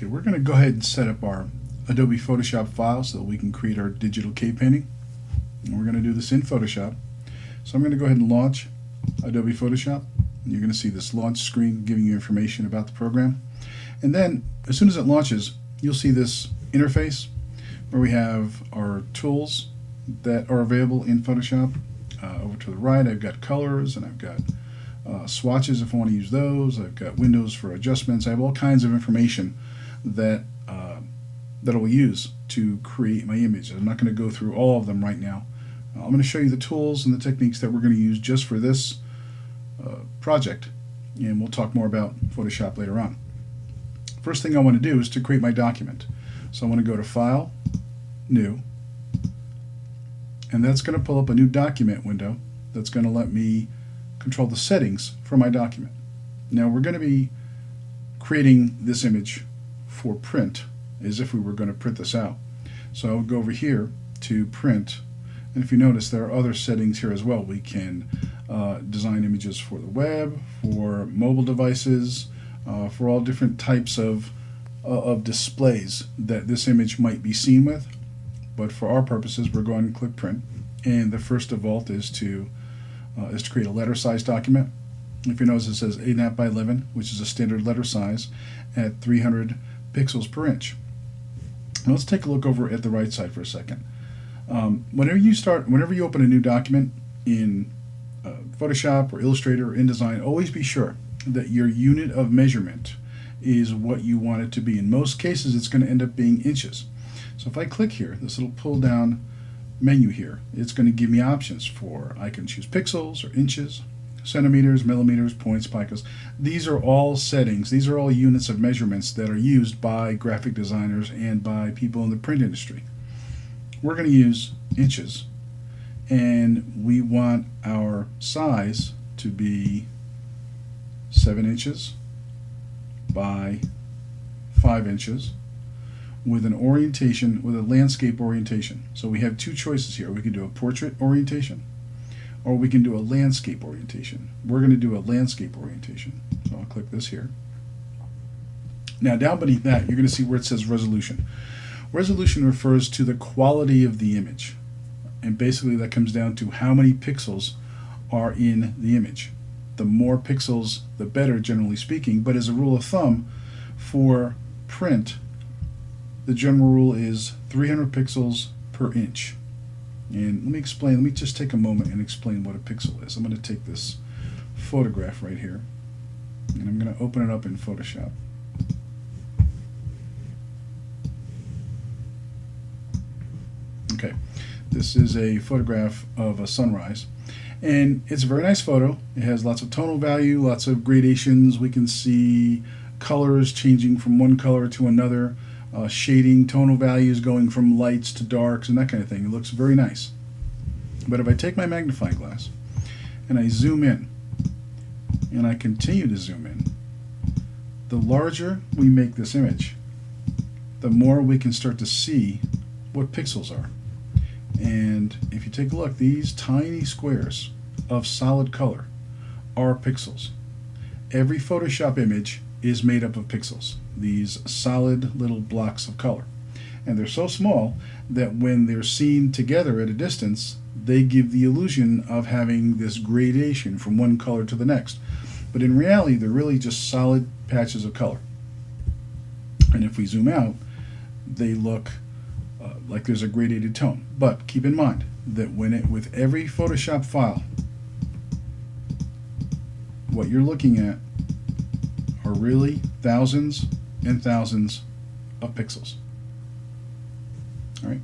Okay, we're going to go ahead and set up our Adobe Photoshop file so that we can create our digital cave painting. And we're going to do this in Photoshop. So I'm going to go ahead and launch Adobe Photoshop. You're going to see this launch screen giving you information about the program. And then as soon as it launches, you'll see this interface where we have our tools that are available in Photoshop. Over to the right, I've got colors, and I've got swatches if I want to use those. I've got windows for adjustments. I have all kinds of information that that I will use to create my image. I'm not going to go through all of them right now. I'm going to show you the tools and the techniques that we're going to use just for this project, and we'll talk more about Photoshop later on. First thing I want to do is to create my document. So I want to go to File, New, and that's going to pull up a new document window that's going to let me control the settings for my document. Now we're going to be creating this image for print as if we were going to print this out. So I'll go over here to Print, and if you notice there are other settings here as well. We can design images for the web, for mobile devices, for all different types of displays that this image might be seen with. But for our purposes, we're going to click Print, and the first default is to create a letter size document. If you notice, it says 8.5 by 11, which is a standard letter size at 300 pixels per inch. Now let's take a look over at the right side for a second. Whenever you open a new document in Photoshop or Illustrator or InDesign, always be sure that your unit of measurement is what you want it to be. In most cases, it's going to end up being inches. So if I click here, this little pull down menu here, it's going to give me options for, I can choose pixels or inches, centimeters, millimeters, points, picos. These are all settings, these are all units of measurements that are used by graphic designers and by people in the print industry. We're going to use inches, and we want our size to be 7 inches by 5 inches with an orientation, with a landscape orientation. So we have two choices here. We can do a portrait orientation, or we can do a landscape orientation. We're going to do a landscape orientation. So I'll click this here. Now down beneath that, you're going to see where it says resolution. Resolution refers to the quality of the image. And basically that comes down to how many pixels are in the image. The more pixels, the better, generally speaking. But as a rule of thumb, for print, the general rule is 300 pixels per inch. And let me just take a moment and explain what a pixel is. I'm going to take this photograph right here, and I'm going to open it up in Photoshop. Okay, this is a photograph of a sunrise, and it's a very nice photo. It has lots of tonal value, lots of gradations. We can see colors changing from one color to another. Shading, tonal values going from lights to darks and that kind of thing. It looks very nice. But if I take my magnifying glass and I zoom in and I continue to zoom in, the larger we make this image, the more we can start to see what pixels are. And if you take a look, these tiny squares of solid color are pixels. Every Photoshop image is made up of pixels, these solid little blocks of color. And they're so small that when they're seen together at a distance, they give the illusion of having this gradation from one color to the next. But in reality, they're really just solid patches of color. And if we zoom out, they look like there's a gradated tone. But keep in mind that with every Photoshop file, what you're looking at are really thousands and thousands of pixels. All right,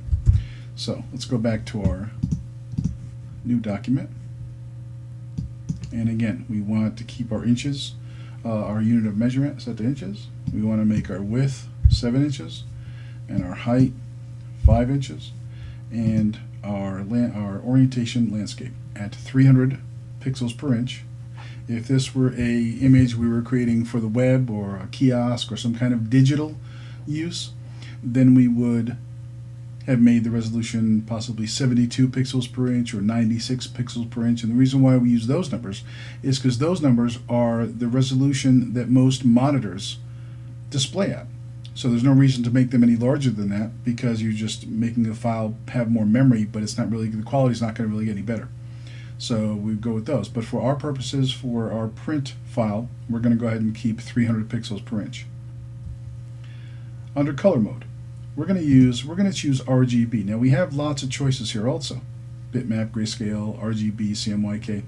so let's go back to our new document. And again, we want to keep our inches, our unit of measurement set to inches. We want to make our width 7 inches and our height 5 inches, and our orientation landscape at 300 pixels per inch. If this were a image we were creating for the web or a kiosk or some kind of digital use, then we would have made the resolution possibly 72 pixels per inch or 96 pixels per inch. And the reason why we use those numbers is because those numbers are the resolution that most monitors display at. So there's no reason to make them any larger than that, because you're just making the file have more memory, but it's not really, the quality's not going to really get any better. So we go with those. But for our purposes, for our print file, we're going to go ahead and keep 300 pixels per inch. Under color mode, we're going to choose RGB. Now we have lots of choices here also. Bitmap, grayscale, RGB, CMYK.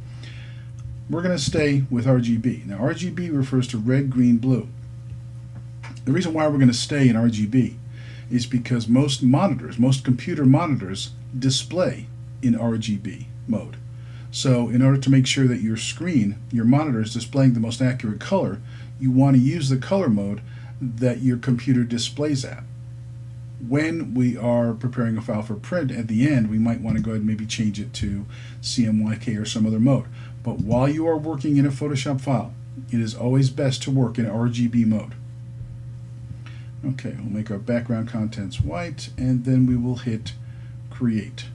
We're going to stay with RGB. Now RGB refers to red, green, blue. The reason why we're going to stay in RGB is because most computer monitors display in RGB mode. So in order to make sure that your monitor is displaying the most accurate color, you want to use the color mode that your computer displays at. When we are preparing a file for print at the end, we might want to go ahead and maybe change it to CMYK or some other mode. But while you are working in a Photoshop file, it is always best to work in RGB mode. Okay, we'll make our background contents white, and then we will hit create.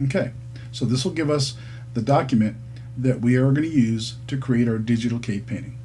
Okay, so this will give us the document that we are going to use to create our digital cave painting.